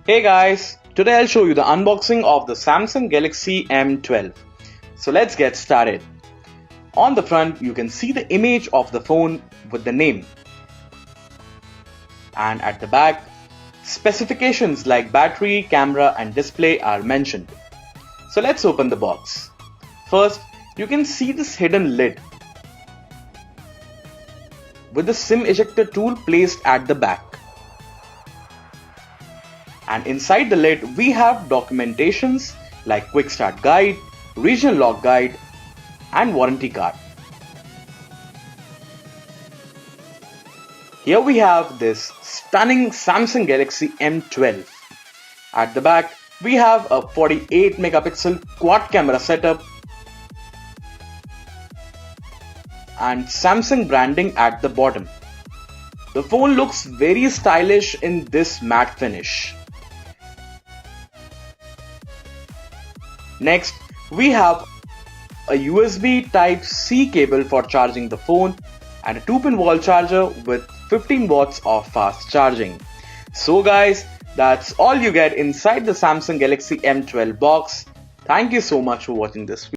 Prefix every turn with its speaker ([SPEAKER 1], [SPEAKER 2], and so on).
[SPEAKER 1] Hey guys, today I'll show you the unboxing of the Samsung Galaxy M12. So let's get started. On the front you can see the image of the phone with the name. And at the back, specifications like battery, camera and display are mentioned. So let's open the box. First, you can see this hidden lid with the SIM ejector tool placed at the back. And inside the lid we have documentations like quick start guide, regional lock guide and warranty card. Here we have this stunning Samsung Galaxy M12. At the back we have a 48 megapixel quad camera setup and Samsung branding at the bottom. The phone looks very stylish in this matte finish. Next, we have a USB Type-C cable for charging the phone and a 2-pin wall charger with 15 watts of fast charging. So guys, that's all you get inside the Samsung Galaxy M12 box. Thank you so much for watching this video.